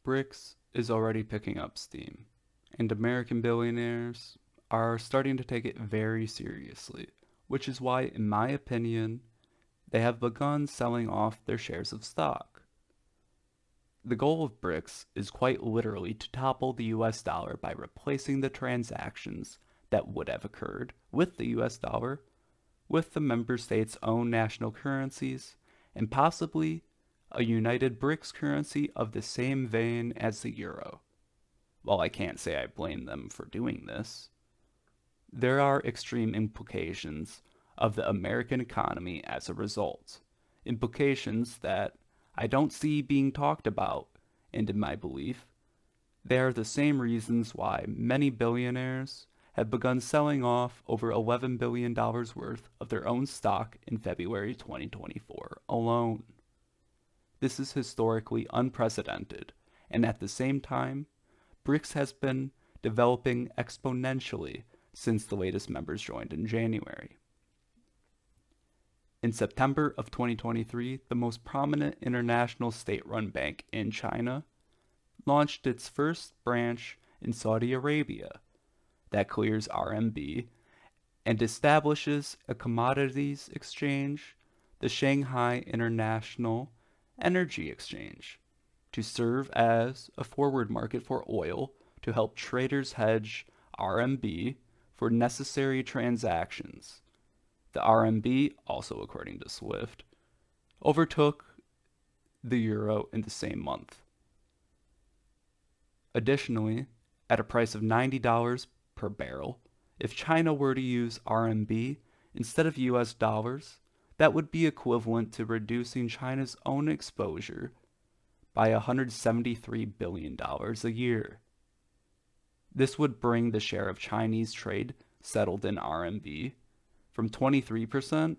BRICS is already picking up steam, and American billionaires are starting to take it very seriously, which is why, in my opinion, they have begun selling off their shares of stock. The goal of BRICS is quite literally to topple the US dollar by replacing the transactions that would have occurred with the US dollar with the member states' own national currencies and possibly a united BRICS currency of the same vein as the euro. While I can't say I blame them for doing this, there are extreme implications of the American economy as a result. Implications that I don't see being talked about, and in my belief, they are the same reasons why many billionaires have begun selling off over $11 billion worth of their own stock in February 2024 alone. This is historically unprecedented, and at the same time, BRICS has been developing exponentially since the latest members joined in January. In September of 2023, the most prominent international state-run bank in China launched its first branch in Saudi Arabia that clears RMB and establishes a commodities exchange, the Shanghai International Energy Exchange, to serve as a forward market for oil to help traders hedge RMB for necessary transactions. The RMB, also according to SWIFT, overtook the euro in the same month. Additionally, at a price of $90 per barrel, if China were to use RMB instead of US dollars, that would be equivalent to reducing China's own exposure by $173 billion a year. This would bring the share of Chinese trade settled in RMB from 23%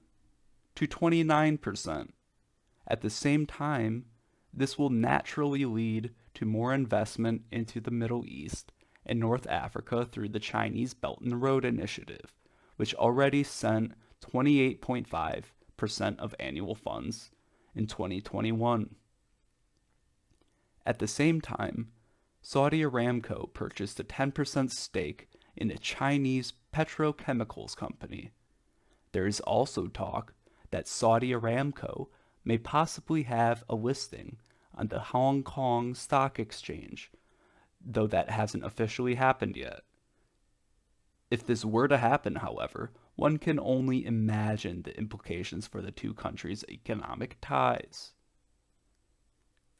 to 29%. At the same time, this will naturally lead to more investment into the Middle East and North Africa through the Chinese Belt and Road Initiative, which already sent 28.5% of annual funds in 2021. At the same time, Saudi Aramco purchased a 10% stake in a Chinese petrochemicals company. There is also talk that Saudi Aramco may possibly have a listing on the Hong Kong Stock Exchange, though that hasn't officially happened yet. If this were to happen, however, one can only imagine the implications for the two countries' economic ties.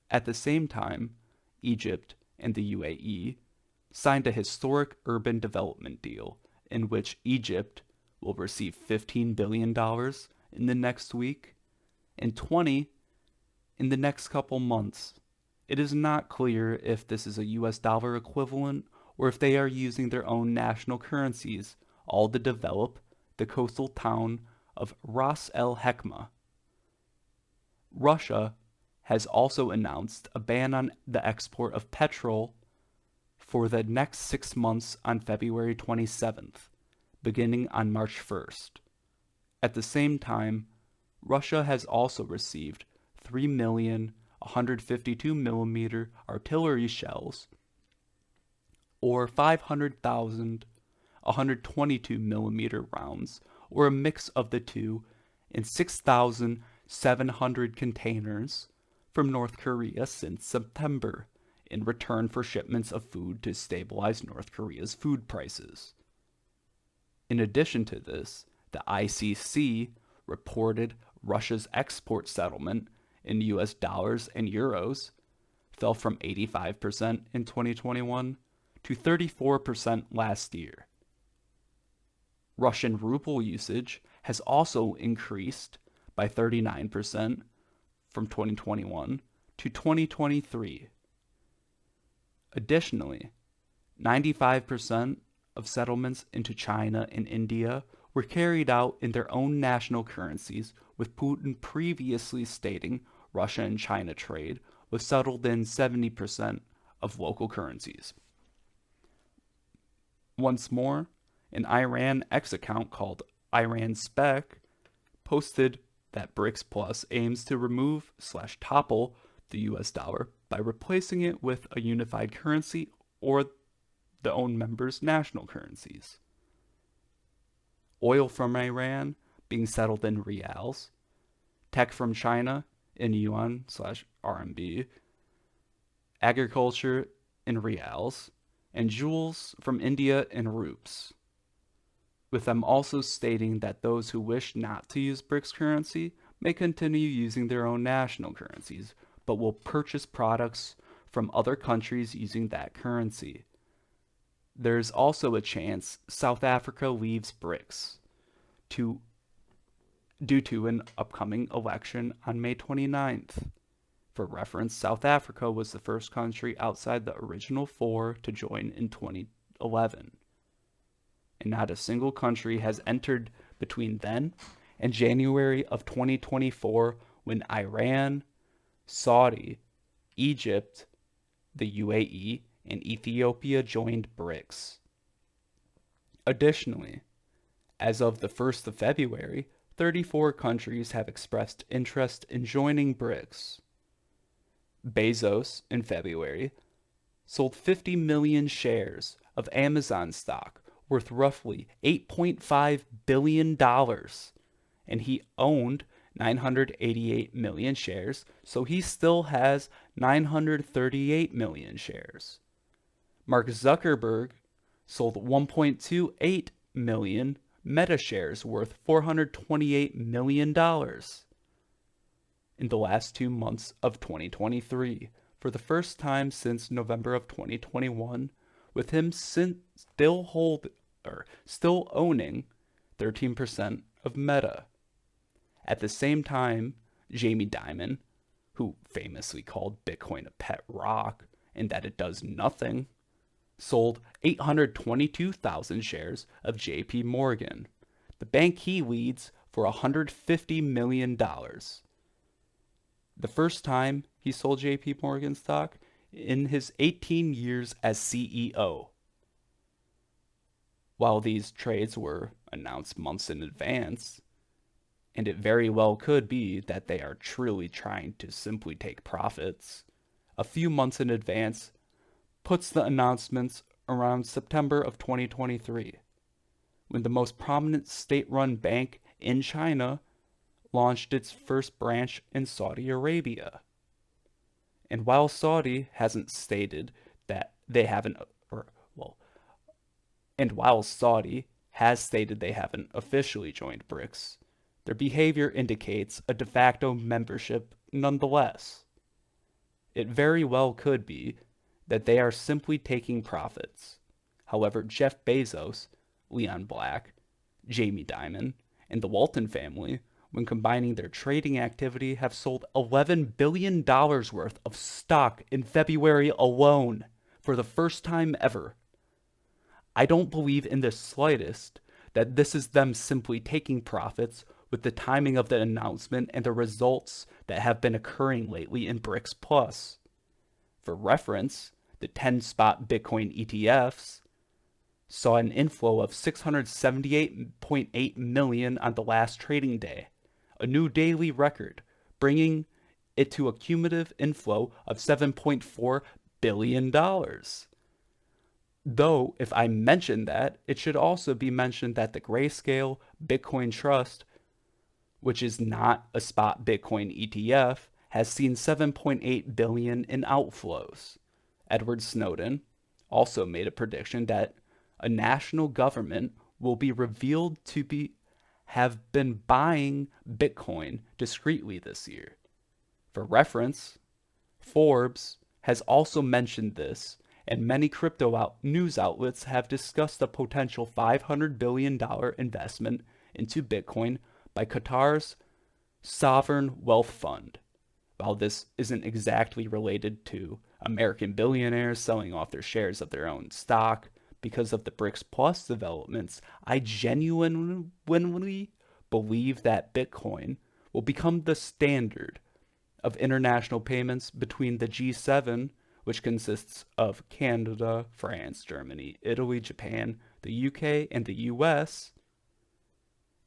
At the same time, Egypt and the UAE signed a historic urban development deal in which Egypt will receive $15 billion in the next week and 20 in the next couple months. It is not clear if this is a US dollar equivalent or if they are using their own national currencies, all to develop the coastal town of Ras El Hekma. Russia has also announced a ban on the export of petrol for the next 6 months on February 27th, beginning on March 1st. At the same time, Russia has also received 3 million 152mm artillery shells, or 500,000 122mm rounds, or a mix of the two, in 6,700 containers from North Korea since September, in return for shipments of food to stabilize North Korea's food prices. In addition to this, the ICC reported Russia's export settlement in US dollars and euros fell from 85% in 2021 to 34% last year. Russian ruble usage has also increased by 39% from 2021 to 2023. Additionally, 95% of settlements into China and India were carried out in their own national currencies, with Putin previously stating Russia and China trade was settled in 70% of local currencies. Once more, an Iran X account called Iran Spec posted that BRICS Plus aims to remove/topple the US dollar by replacing it with a unified currency or the own members' national currencies. Oil from Iran being settled in reals, tech from China in yuan/RMB, agriculture in reals, and jewels from India in rupees, with them also stating that those who wish not to use BRICS currency may continue using their own national currencies, but will purchase products from other countries using that currency. There's also a chance South Africa leaves BRICS due to an upcoming election on May 29th. For reference, South Africa was the first country outside the original four to join in 2011. And not a single country has entered between then and January of 2024 when Iran, Saudi, Egypt, the UAE, and Ethiopia joined BRICS. Additionally, as of the 1st of February, 34 countries have expressed interest in joining BRICS. Bezos, in February, sold 50 million shares of Amazon stock worth roughly $8.5 billion, and he owned 988 million shares, so he still has 938 million shares. Mark Zuckerberg sold 1.28 million Meta shares worth $428 million in the last 2 months of 2023, for the first time since November of 2021, with him still owning 13% of Meta. At the same time, Jamie Dimon, who famously called Bitcoin a pet rock and that it does nothing, sold 822,000 shares of JP Morgan, the bank he leads, for $150 million. The first time he sold JP Morgan stock in his 18 years as CEO. While these trades were announced months in advance, and it very well could be that they are truly trying to simply take profits, a few months in advance puts the announcements around September of 2023, when the most prominent state-run bank in China launched its first branch in Saudi Arabia. And while Saudi hasn't stated that they haven't, and while Saudi has stated they haven't officially joined BRICS, their behavior indicates a de facto membership nonetheless. It very well could be that they are simply taking profits. However, Jeff Bezos, Leon Black, Jamie Dimon, and the Walton family, when combining their trading activity, have sold $11 billion worth of stock in February alone, for the first time ever. I don't believe in the slightest that this is them simply taking profits with the timing of the announcement and the results that have been occurring lately in BRICS Plus. For reference, the 10-spot Bitcoin ETFs saw an inflow of 678.8 million on the last trading day, a new daily record, bringing it to a cumulative inflow of $7.4 billion. Though, if I mention that, it should also be mentioned that the Grayscale Bitcoin Trust, which is not a spot Bitcoin ETF, has seen 7.8 billion in outflows. Edward Snowden also made a prediction that a national government will be revealed to have been buying Bitcoin discreetly this year. For reference, Forbes has also mentioned this, and many crypto news outlets have discussed a potential $500 billion investment into Bitcoin by Qatar's Sovereign Wealth Fund. While this isn't exactly related to American billionaires selling off their shares of their own stock because of the BRICS Plus developments, I genuinely believe that Bitcoin will become the standard of international payments between the G7, which consists of Canada, France, Germany, Italy, Japan, the UK, and the US,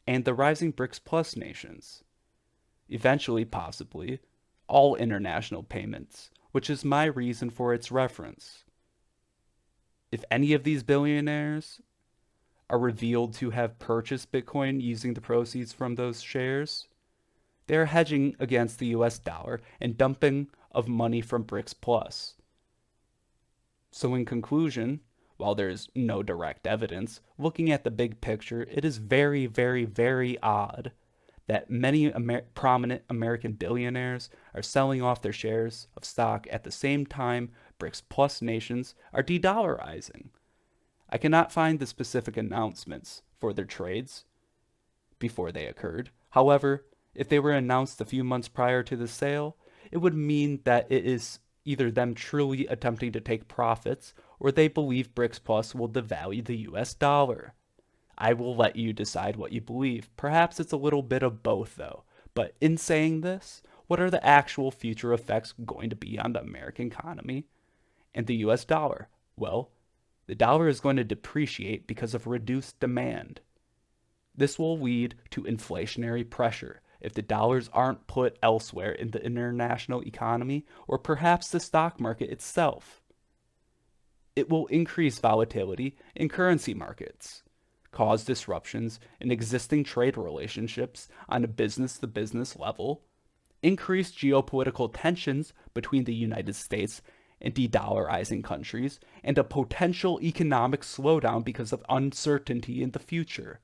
and the rising BRICS Plus nations. Eventually, possibly, all international payments, which is my reason for its reference. If any of these billionaires are revealed to have purchased Bitcoin using the proceeds from those shares, they are hedging against the US dollar and dumping of money from BRICS Plus. So, in conclusion, while there is no direct evidence, looking at the big picture, it is very, very, very odd that many prominent American billionaires are selling off their shares of stock at the same time BRICS Plus nations are de-dollarizing. I cannot find the specific announcements for their trades before they occurred. However, if they were announced a few months prior to the sale, it would mean that it is either them truly attempting to take profits or they believe BRICS Plus will devalue the US dollar. I will let you decide what you believe. Perhaps it's a little bit of both, though. But in saying this, what are the actual future effects going to be on the American economy and the US dollar? Well, the dollar is going to depreciate because of reduced demand. This will lead to inflationary pressure if the dollars aren't put elsewhere in the international economy or perhaps the stock market itself. It will increase volatility in currency markets, cause disruptions in existing trade relationships on a business to business level, increase geopolitical tensions between the United States and de-dollarizing countries, and a potential economic slowdown because of uncertainty in the future.